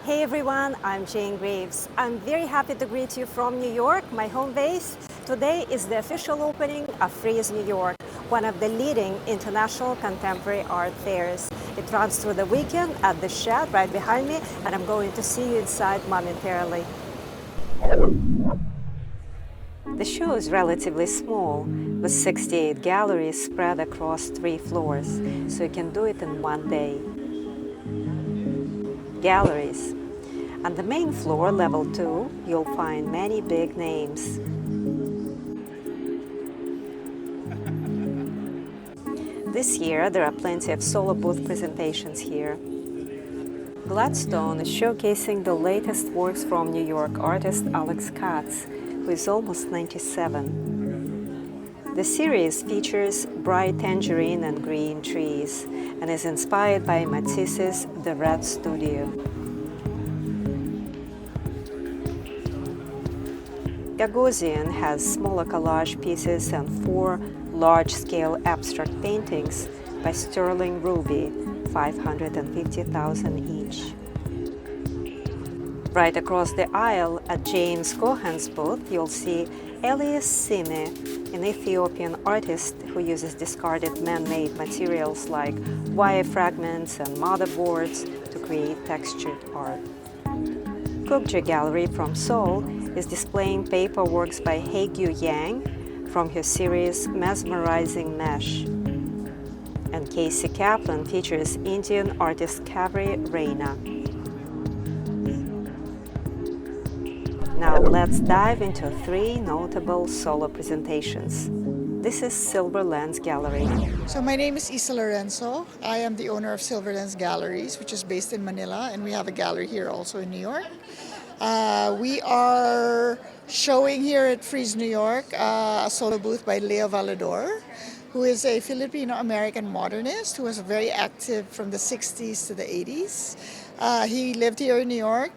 Hey everyone, I'm Jane Graves. I'm very happy to greet you from New York, my home base. Today is the official opening of Frieze New York, one of the leading international contemporary art fairs. It runs through the weekend at the Shechet right behind me, and I'm going to see you inside momentarily. The show is relatively small, with 68 galleries spread across 3 floors, so you can do it in one day. Galleries. On the main floor, level 2, you'll find many big names. This year, there are plenty of solo booth presentations here. Gladstone is showcasing the latest works from New York artist Alex Katz, who is almost 97. The series features bright tangerine and green trees and is inspired by Matisse's The Red Studio. Gagosian has smaller collage pieces and 4 large-scale abstract paintings by Sterling Ruby, 550,000 each. Right across the aisle at James Cohen's booth, you'll see Elias Sime, an Ethiopian artist who uses discarded man-made materials like wire fragments and motherboards to create textured art. Kembra Gallery from Seoul is displaying paperworks by Haegyu Yang from her series Mesmerizing Mesh. And Casey Kaplan features Indian artist Kaveri Reina. Now let's dive into 3 notable solo presentations. This is Silverlens Gallery. So my name is Lorenzo. I am the owner of Silverlens Galleries, which is based in Manila, and we have a gallery here also in New York. We are showing here at Frieze New York a solo booth by Leo Valledor, who is a Filipino-American modernist who was very active from the 60s to the 80s. He lived here in New York.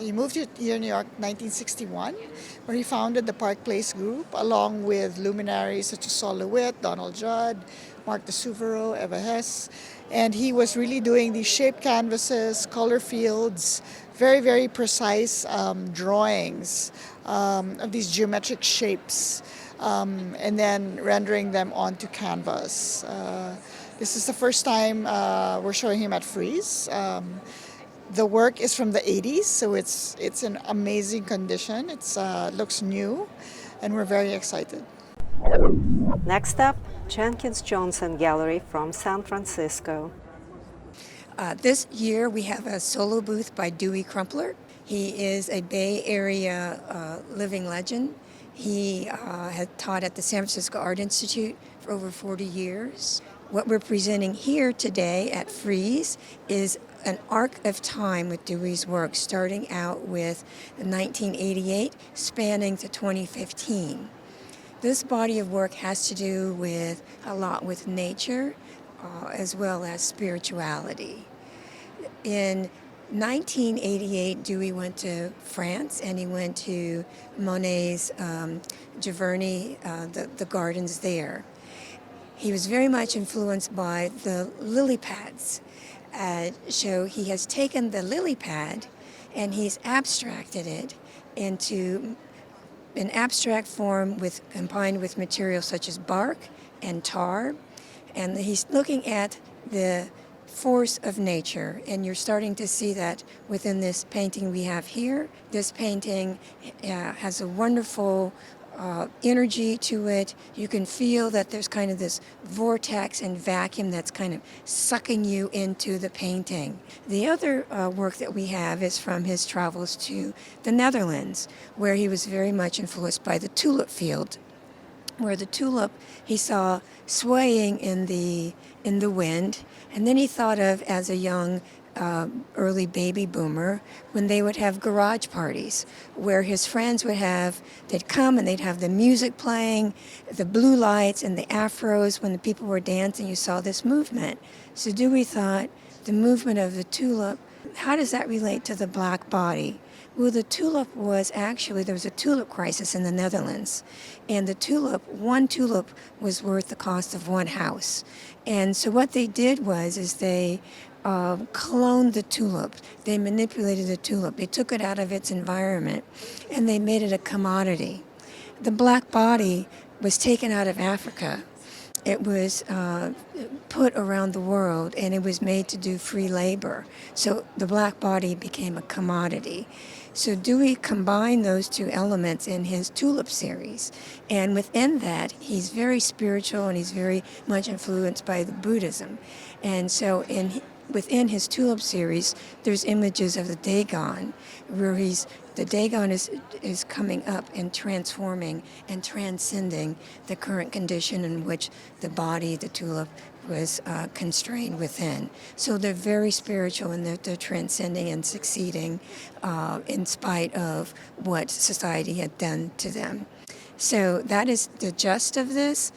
He moved here in New York in 1961, where he founded the Park Place Group, along with luminaries such as Sol LeWitt, Donald Judd, Mark de Suvero, Eva Hess. And he was really doing these shaped canvases, color fields, very, very precise drawings of these geometric shapes, and then rendering them onto canvas. This is the first time we're showing him at Frieze. The work is from the 80s, so it's in amazing condition. It looks new, and we're very excited. Next up, Jenkins Johnson Gallery from San Francisco. This year we have a solo booth by Dewey Crumpler. He is a Bay Area living legend. He had taught at the San Francisco Art Institute for over 40 years. What we're presenting here today at Frieze is an arc of time with Dewey's work, starting out with 1988, spanning to 2015. This body of work has to do with a lot with nature, as well as spirituality. In 1988, Dewey went to France, and he went to Monet's Giverny, the gardens there. He was very much influenced by the lily pads. So he has taken the lily pad and he's abstracted it into an abstract form combined with materials such as bark and tar. And he's looking at the force of nature, and you're starting to see that within this painting we have here. This painting has a wonderful energy to it. You can feel that there's kind of this vortex and vacuum that's kind of sucking you into the painting. The other work that we have is from his travels to the Netherlands, where he was very much influenced by the tulip field, where the tulip he saw swaying in the wind, and then he thought of as a young early baby boomer when they would have garage parties where his friends they'd come and they'd have the music playing, the blue lights and the afros. When the people were dancing, you saw this movement. So Dewey thought, the movement of the tulip, how does that relate to the black body? Well, the tulip was actually, there was a tulip crisis in the Netherlands, and one tulip was worth the cost of one house. And so what they did was they cloned the tulip. They manipulated the tulip. They took it out of its environment and they made it a commodity. The black body was taken out of Africa. It was put around the world and it was made to do free labor. So the black body became a commodity. So Dewey combined those two elements in his tulip series. And within that, he's very spiritual and he's very much influenced by the Buddhism. And so within his tulip series, there's images of the Dagon, where the Dagon is coming up and transforming and transcending the current condition in which the body, the tulip, was constrained within. So they're very spiritual and they're transcending and succeeding in spite of what society had done to them. So that is the gist of this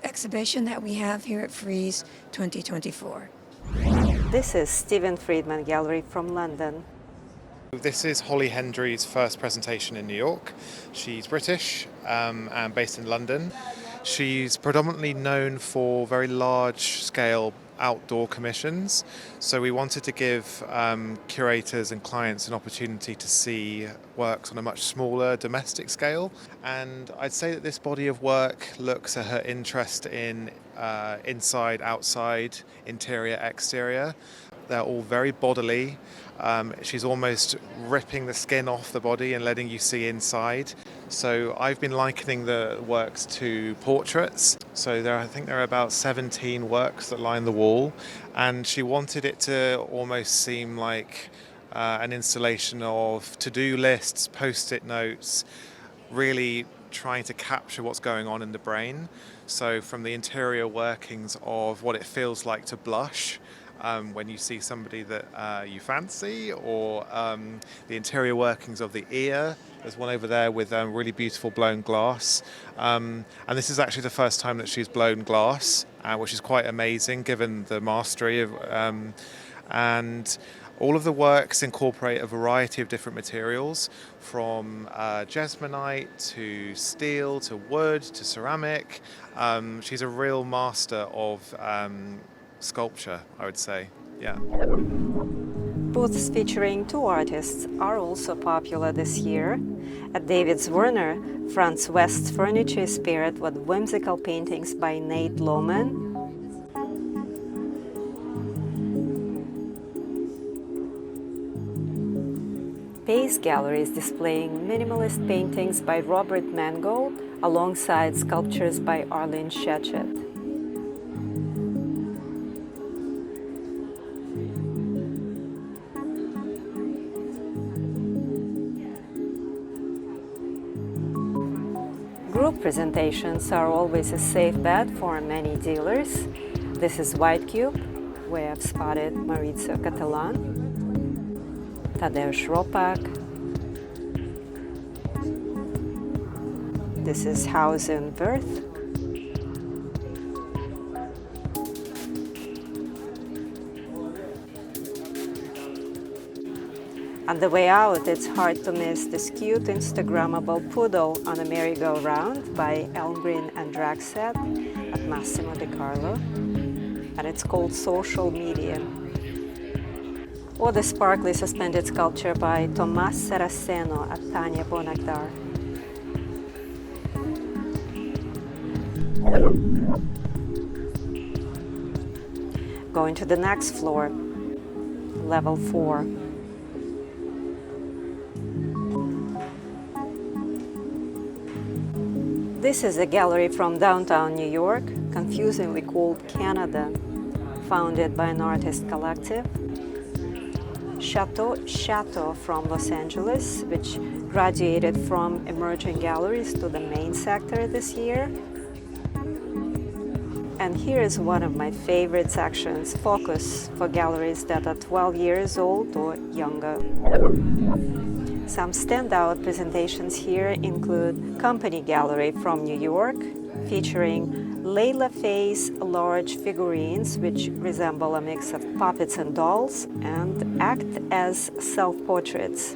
exhibition that we have here at Frieze 2024. This is Stephen Friedman Gallery from London. This is Holly Hendry's first presentation in New York. She's British and based in London. She's predominantly known for very large-scale outdoor commissions, so we wanted to give curators and clients an opportunity to see works on a much smaller domestic scale. And I'd say that this body of work looks at her interest in inside, outside, interior, exterior. They're all very bodily. She's almost ripping the skin off the body and letting you see inside. So I've been likening the works to portraits. So I think there are about 17 works that line the wall. And she wanted it to almost seem like an installation of to-do lists, post-it notes, really trying to capture what's going on in the brain. So from the interior workings of what it feels like to blush, when you see somebody that you fancy, or the interior workings of the ear. There's one over there with really beautiful blown glass. And this is actually the first time that she's blown glass, which is quite amazing given the mastery of. And all of the works incorporate a variety of different materials, from jesmonite to steel to wood to ceramic. She's a real master of sculpture, I would say. Yeah. Booths featuring two artists are also popular this year. At David Zwirner, Franz West's furniture is paired with whimsical paintings by Nate Lowman. Pace Gallery is displaying minimalist paintings by Robert Mangold alongside sculptures by Arlene Shechet. Group presentations are always a safe bet for many dealers. This is White Cube, where I've spotted Maurizio Cattelan, Thaddaeus Ropac. This is Hauser and Wirth. On the way out, it's hard to miss this cute Instagrammable Poodle on a merry-go-round by Elmgreen and Dragset at Massimo De Carlo, and it's called Social Media. Or the sparkly suspended sculpture by Tomás Saraceno at Tanya Bonagdar. Going to the next floor, level 4. This is a gallery from downtown New York, confusingly called Canada, founded by an artist collective. Château Shatto from Los Angeles, which graduated from emerging galleries to the main sector this year. And here is one of my favorite sections, Focus, for galleries that are 12 years old or younger. Some standout presentations here include Company Gallery from New York, featuring Leyla Faye's large figurines, which resemble a mix of puppets and dolls and act as self-portraits.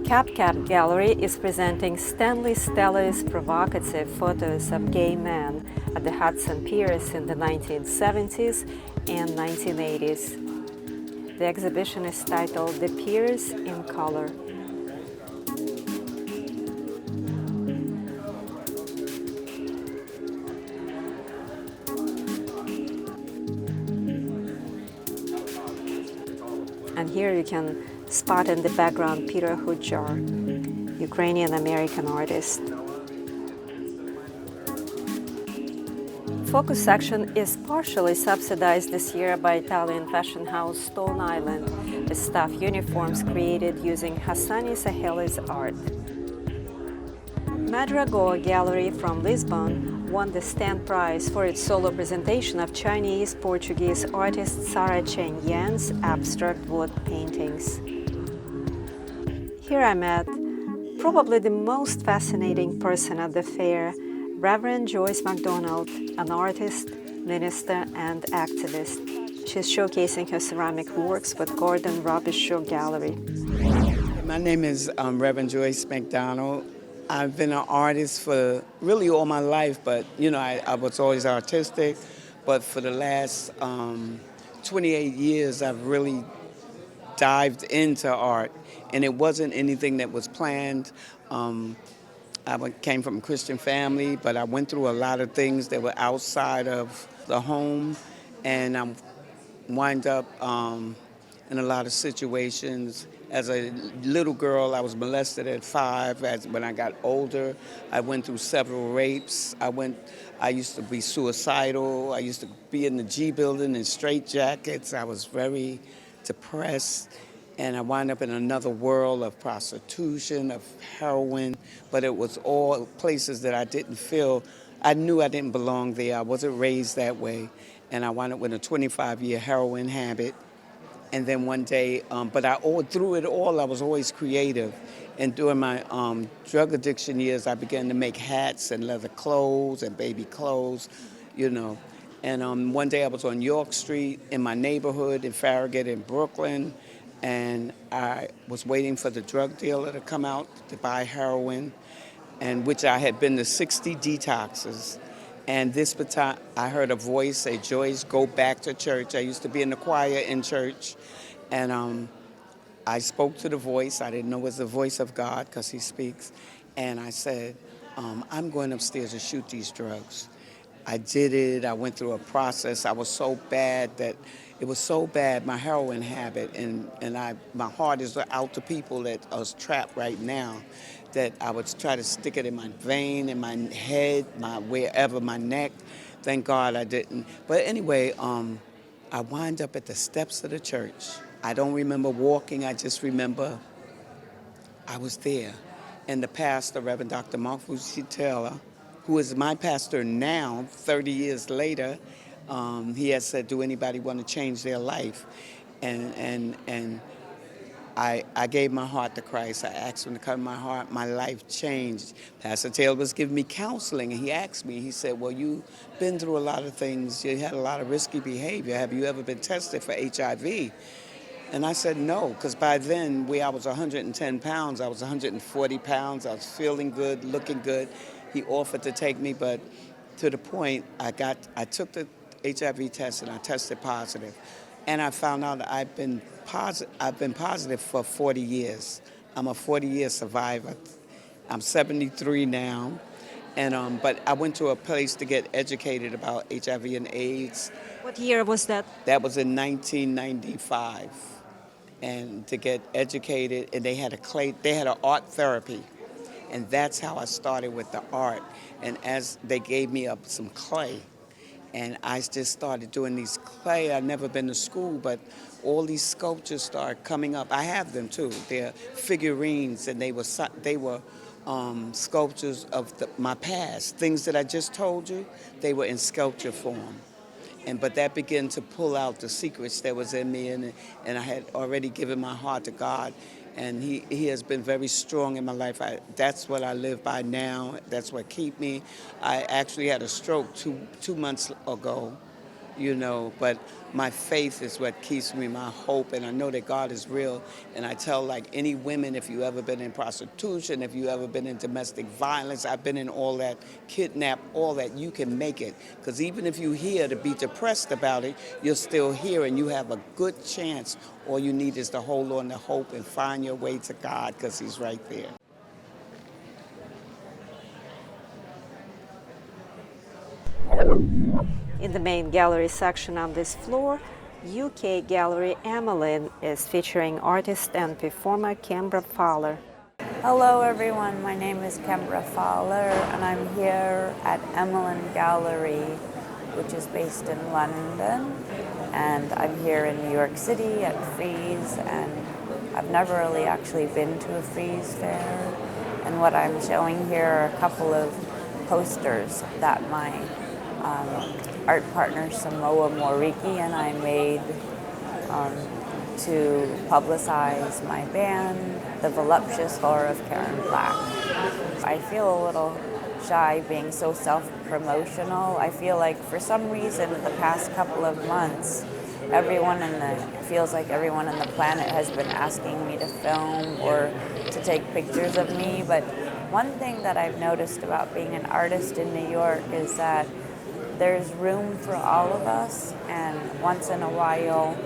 Cap Gallery is presenting Stanley Stelli's provocative photos of gay men at the Hudson Piers in the 1970s and 1980s. The exhibition is titled The Piers in Color. And here you can spot in the background Peter Hudjar, Ukrainian-American artist. Focus section is partially subsidized this year by Italian fashion house Stone Island, with staff uniforms created using Hasani Sahlehe's art. Madragoa Gallery from Lisbon won the Stand Prize for its solo presentation of Chinese-Portuguese artist Sarah Chen Yan's abstract wood paintings. Here I met probably the most fascinating person at the fair, Reverend Joyce McDonald, an artist, minister, and activist. She's showcasing her ceramic works with Gordon Robishaw Gallery. My name is Reverend Joyce McDonald. I've been an artist for really all my life, but I was always artistic. But for the last 28 years, I've really dived into art, and it wasn't anything that was planned. I came from a Christian family, but I went through a lot of things that were outside of the home, and I wind up in a lot of situations. As a little girl, I was molested at 5. When I got older, I went through several rapes. I used to be suicidal. I used to be in the G building in straitjackets. I was very depressed, and I wound up in another world of prostitution, of heroin, but it was all places that I didn't feel. I knew I didn't belong there. I wasn't raised that way, and I wound up with a 25-year heroin habit. And then one day, through it all, I was always creative. And during my drug addiction years, I began to make hats and leather clothes and baby clothes, And one day I was on York Street in my neighborhood in Farragut in Brooklyn, and I was waiting for the drug dealer to come out to buy heroin, and which I had been to 60 detoxes. And this time, I heard a voice say, "Joyce, go back to church." I used to be in the choir in church. And I spoke to the voice. I didn't know it was the voice of God because he speaks. And I said, I'm going upstairs to shoot these drugs. I did it. I went through a process. I was so bad that it was so bad, my heroin habit. And my heart is out to people that I was trapped right now, that I would try to stick it in my vein, in my head, wherever, my neck. Thank God I didn't. But anyway, I wind up at the steps of the church. I don't remember walking. I just remember I was there. And the pastor, Reverend Dr. Mark Fusitella, who is my pastor now, 30 years later, he has said, "Do anybody want to change their life?" And I gave my heart to Christ. I asked him to come in my heart. My life changed. Pastor Taylor was giving me counseling, and he asked me, he said, "Well, you've been through a lot of things. You had a lot of risky behavior. Have you ever been tested for HIV?" And I said no, because by then, I was 110 pounds. I was 140 pounds. I was feeling good, looking good. He offered to take me, but to the point, I took the HIV test, and I tested positive. And I found out that I've been positive for 40 years. I'm a 40-year survivor. I'm 73 now. And but I went to a place to get educated about HIV and AIDS. What year was that? That was in 1995. And to get educated, and they had an art therapy. And that's how I started with the art. And as they gave me some clay, and I just started doing these clay. I'd never been to school, but all these sculptures started coming up. I have them too. They're figurines, and they were sculptures of my past. Things that I just told you, they were in sculpture form. But that began to pull out the secrets that was in me, and I had already given my heart to God. And he has been very strong in my life. That's what I live by now. That's what keeps me. I actually had a stroke two months ago, but my faith is what keeps me, my hope, and I know that God is real. And I tell, like, any women, if you ever been in prostitution, if you ever been in domestic violence, I've been in all that, kidnap, all that, you can make it. Because even if you're here to be depressed about it, you're still here and you have a good chance. All you need is to hold on to hope and find your way to God, because he's right there. In the main gallery section of this floor, UK gallery Emmeline is featuring artist and performer Kembra Pfahler. Hello everyone, my name is Kembra Pfahler and I'm here at Emmeline Gallery, which is based in London. And I'm here in New York City at Frieze, and I've never really actually been to a Frieze fair. And what I'm showing here are a couple of posters that my art partner Samoa Moriki and I made to publicize my band, The Voluptuous Horror of Karen Black. I feel a little shy being so self-promotional. I feel like for some reason the past couple of months, feels like everyone on the planet has been asking me to film or to take pictures of me. But one thing that I've noticed about being an artist in New York is that there's room for all of us, and once in a while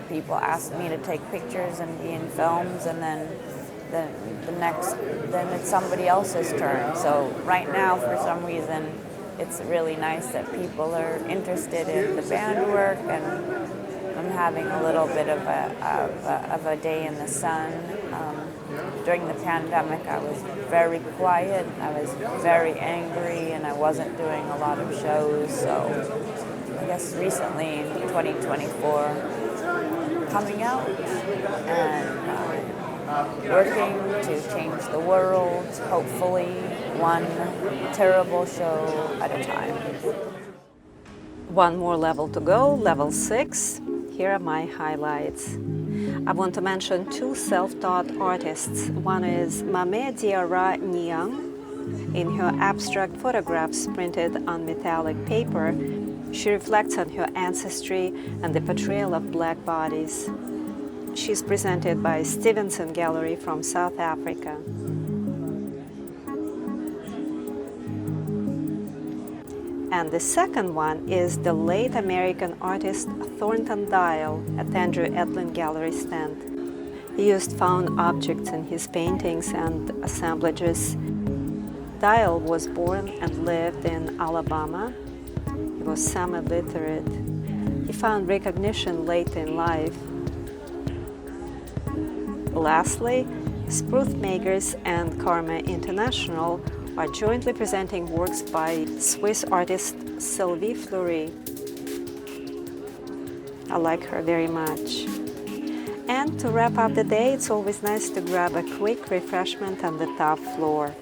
people ask me to take pictures and be in films, and then it's somebody else's turn. So right now, for some reason, it's really nice that people are interested in the band work, and I'm having a little bit of a day in the sun. During the pandemic, I was very quiet, I was very angry, and I wasn't doing a lot of shows. So I guess recently, in 2024, coming out and working to change the world, hopefully one terrible show at a time. One more level to go, level 6. Here are my highlights. I want to mention two self-taught artists. One is Mame-Diarra Niang. In her abstract photographs printed on metallic paper, she reflects on her ancestry and the portrayal of black bodies. She's presented by Stevenson Gallery from South Africa. And the second one is the late American artist Thornton Dial at Andrew Edlin Gallery stand. He used found objects in his paintings and assemblages. Dial was born and lived in Alabama. He was semi-literate. He found recognition late in life. Lastly, Spruce Makers and Karma International are jointly presenting works by Swiss artist Sylvie Fleury. I like her very much. And to wrap up the day, it's always nice to grab a quick refreshment on the top floor.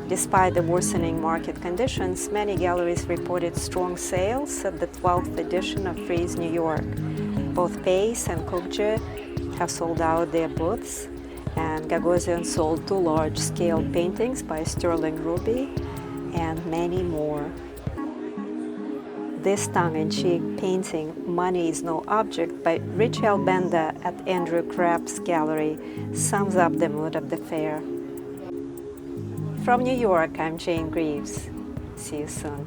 Despite the worsening market conditions, many galleries reported strong sales at the 12th edition of Frieze New York. Both Pace and Kokje have sold out their booths, and Gagosian sold 2 large-scale paintings by Sterling Ruby and many more. This tongue-in-cheek painting, Money is No Object, by Richel Benda at Andrew Krapp's gallery, sums up the mood of the fair. From New York, I'm Jane Greaves. See you soon.